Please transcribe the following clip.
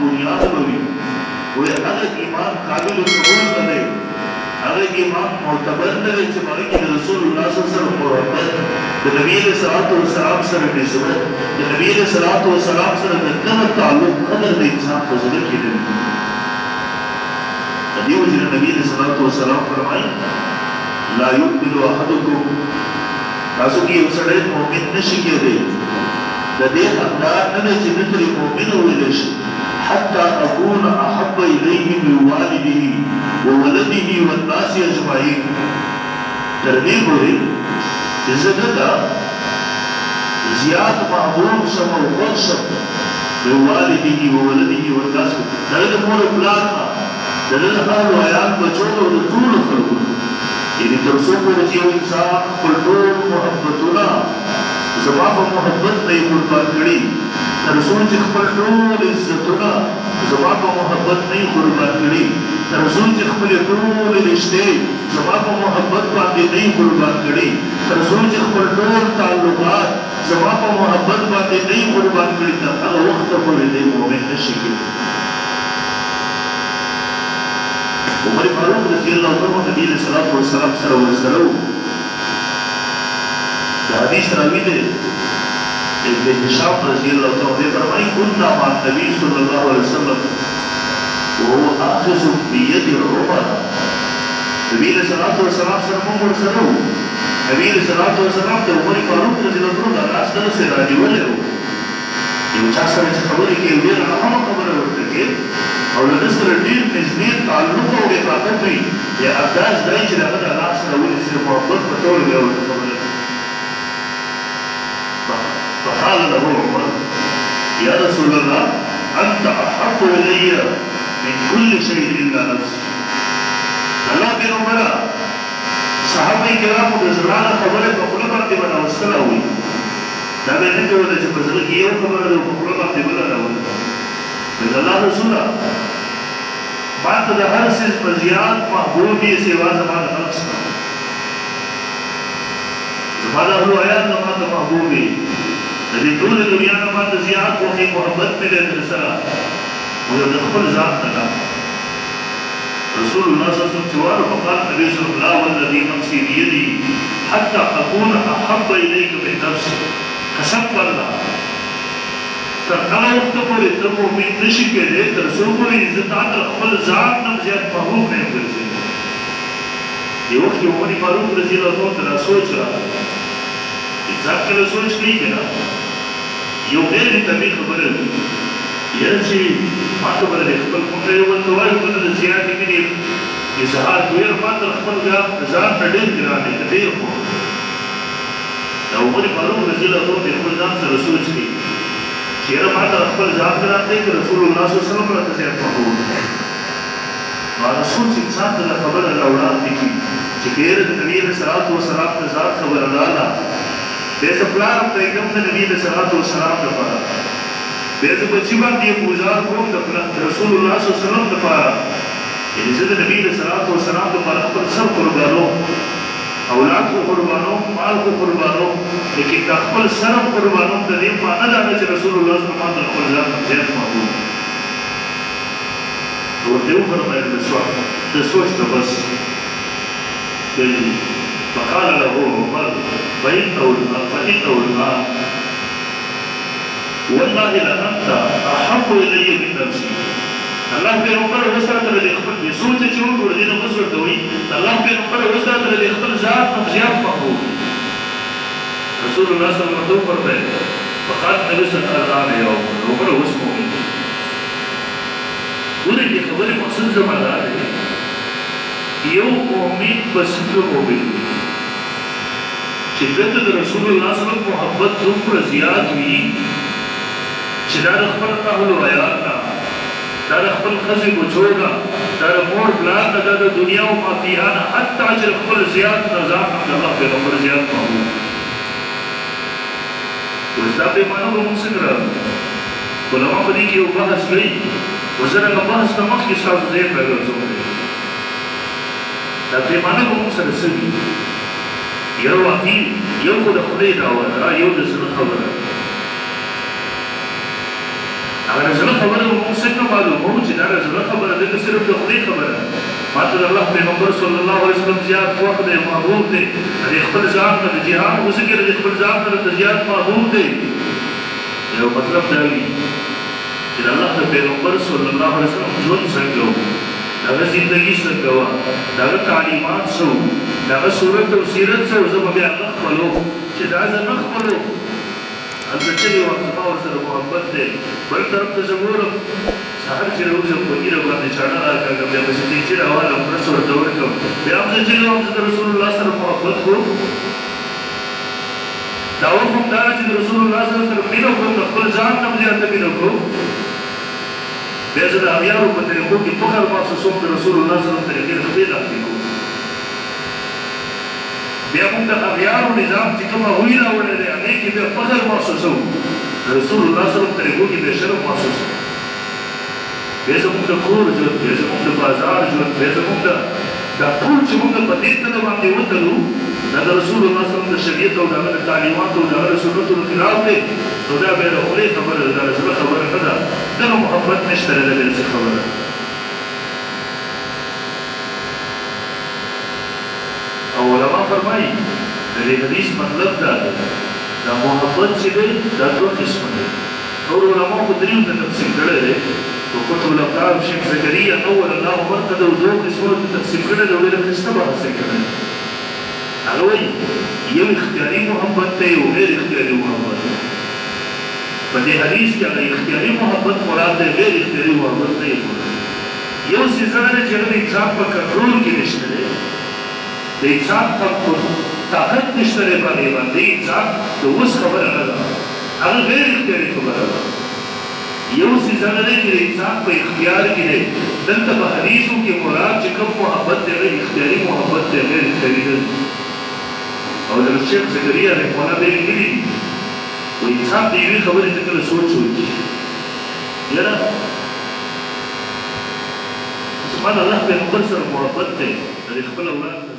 بنیاد بوي وي هغه ایمان قابل قبول نه دی هغه ایمان معتبر نه دی چې باندې کې رسول الله صلی الله علیه وسلم محبت د نبی صلی الله علیه وسلم سره نسبت د نبی صلی الله علیه وسلم سره د کوم تعلق قدر د انسان په زړه کې دی دیو چې نبی صلی الله علیه وسلم فرمایي لا يؤمن احدكم تاسو کې یو سړی مؤمن نشي کېدی د دې حقدار نه دی چې نتري مؤمن ویل شي حتى أكون أحب إليه من والده وولده والناس أجمعين تربيه پوری عزتتا زیاد محبوب شم و خود شم بوالده وولده والناس درد پور اپلانا درد حال و آیات بچونا و طول خلقون یعنی ترسو پور جیو انسان خلطول محبتونا زمان پا محبت نئی قربان کری رسول چې خپل ټول عزتونه زما په محبت نه قربان کړي رسول چې خپل ټول رشتې زما په محبت باندې نه قربان کړي رسول چې خپل ټول تعلقات زما په محبت باندې نه قربان کړي تر هغه وخت پورې دې مؤمن نشي کېدای عمر فاروق رضی الله عنه نبی صلی الله علیه وسلم سره ورسره د حدیث راوی دی ابن هشام رضی اللہ عنہ فرمائی كنا مع النبي صلی اللہ علیہ وسلم وهو آخذ بيد عمر نبی صلی اللہ علیہ وسلم سره مو ورسره نبی صلی اللہ علیہ وسلم د عمر فاروق رضی اللہ عنہ د لاس سره سره راځولې یو چا سره چې خبرې کوي ډېر اهم خبره ورته کوي او د سره ډېر نږدې تعلق او علاقه وي یا انداز دی چې هغه د لاس سره ولې سره محبت په ټول ډول خبره فقال له عمر يا رسول الله أنت أحب إلي من كل شيء إلا نفسي الله بن عمر صحابه کرام د زړه خبره په خپل باندې منوسله وي دا به نه کوي چې په ځل کې یو خبره په خپل باندې بل راوړي د الله رسول ما ته د هر څه په زیات محبوبي سیوا زمانه خلق زمانه هو آیات ما ته محبوبي دې ټول دنیا نه باندې زیات وخت محبت مې له سره او د خپل ذات نه رسول الله صلی الله علیه وسلم وقال النبي صلى الله عليه وسلم والذي نفسي بيدي حتى اكون احب اليك من نفسي قسم الله تر هغه وخت پورې ته مؤمن نشي کېدای تر څو پورې عزت خپل ذات نه زیات محبوب نه ګرځي یو وخت عمر فاروق رضی الله عنه سوچ رہا ځکه کله سوچ کوي کنه یو ډېر طبيعي خبره ده یره چې ما خبره ده خپل کوم یو بل توای په دې زیات کې دي اظهار ډېر ماته خپل ځان ته ډېر ګران دي ډېر خو دا عمر فاروق رضی الله عنه خپل ځان سره سوچ کوي چې یره ماته خپل ځان ګران دي چې رسول الله صلی الله علیه وسلم راته ځای محبوب ما سوچ انسان ته خبره راوړاندې کی چې ډېر د نبی صلی الله علیه وسلم په ذات خبره رااله بیسا پلار پیغم دا نبی صلی اللہ علیہ وسلم دا پارا بیسا بچی باندی پوزار کوم دا رسول اللہ صلی اللہ علیہ وسلم دا پارا یعنی زد نبی صلی اللہ علیہ وسلم دا پارا پر سب قربانو اولاد کو قربانو مال کو قربانو لیکن دا خپل سرم قربانو دا دیم مانا دانا چی رسول اللہ صلی اللہ علیہ وسلم خپل ذات زیاد محبوب تو دیو فرمائے دا سوچ دا بس فقال له عمر فإنه الآن والله لأنت أحب إلي من نفسي الله بين عمر وسرت للإخبار بسوچ چون ورزين مصر دوي الله بين عمر وسرت للإخبار ذات مخزيان محبوب رسول الله صلى الله عليه وسلم فقال النبي صلى الله عليه وسلم عمر واسمه ولكن خبر مقصد زمان هذا یو مؤمن بسکر مؤمن چې دته د رسول الله صلی الله علیه وسلم محبت دومره زیات وي چې دا خپل اهل حیات دا خپل خزي بچوګه دا مور بلاد دا د دنیا او مافیانه حتی چې خپل زیات نظام الله په عمر زیات محبوب وځه په مانو موږ څنګه علماء په دې کې یو بحث کوي وزره په بحث د مخ کې څه ځای پیدا دا پیمانه کوم سره سوي یو واقعي یو خو د خدای دعوه ده یو د زړه خبره هغه زړه خبره موږ څنګه ته الله پیغمبر صلی الله علیه وسلم زیات وخت دی محبوب دی د خپل ځان ته د جهان وسګر د خپل ځان ته د زیات محبوب دی یو مطلب دا وی چې الله د پیغمبر صلی الله علیه وسلم ژوند څنګه و دغه زندگی څنګه و دغه تعلیمات څه و دغه صورت او سیرت څه و زه به بیا نه خپلو چې دا زه نه خپلو هلته چلې وم زما ورسره محبت دی بل طرف ته زه ګورم سهار چې راوځم په ګیره باندې چاړه راکاږم بیا پسې دې چې راوالم مرسته ورته ورکړم بیا هم زه چلې وم زه د رسول الله سره محبت کوم دا وخت هم دا چې د رسول الله سره مینه کوم د خپل ځان نه هم زیاته مینه کوم بیا زه د اغیارو په طریقو کې فخر محسوسوم د رسول الله سره طریقې ته بې داخلي کوم بیا موږ د اغیارو نظام چې کومه هوی راوړی دی هغې کې بیا فخر محسوسوو د رسول الله سره طریقو کې بیا شرف محسوسوو بیا زموږ د کور ژوند بیا زموږ د بازار ژوند بیا زموږ دا ټول چې موږ په دې تله باندې وتلو دا د رسول الله صلی الله علیه وسلم د شریعت او د هغه د تعلیماتو او د هغه د سنتو د خلاف دی نو دا بیا د خولې خبره ده دا د زړه خبره نه ده دغه محبت نشته دی د څه خبره او علما فرمایي د دې حدیث مطلب دا دی دا محبت چې دی دا دوه قسمه دی نور علما خو دریو ته تقسیم کړی دی وكتب الأبطال شيخ زكريا أول الله مرقد ودوق اسمه تقسيم كده لو إلى كستبع سكنا علوي يوم اختياري محبت تي وغير اختياري محبت فدي حديث كده اختياري محبت مراد غير اختياري محبت تي يوم سيزانه جنب انسان پر کنٹرول کی نشتره ده انسان پر طاقت نشتره باندې باندې انسان د اوس خبره نه ده هغه غیر اختیاري خبره ده یو سیزنه دی چې انسان په اختیار کې دی دلته په حدیثو کې مراد چې کوم محبت دی غیر اختیاري محبت دی غیر اختیاري دی او د شیخ زکریا رحمه الله دی لیکلي و انسان د یوې خبرې ته کله سوچ وکړي یاره زما د الله پیغمبر سره محبت دی د خپل اولاد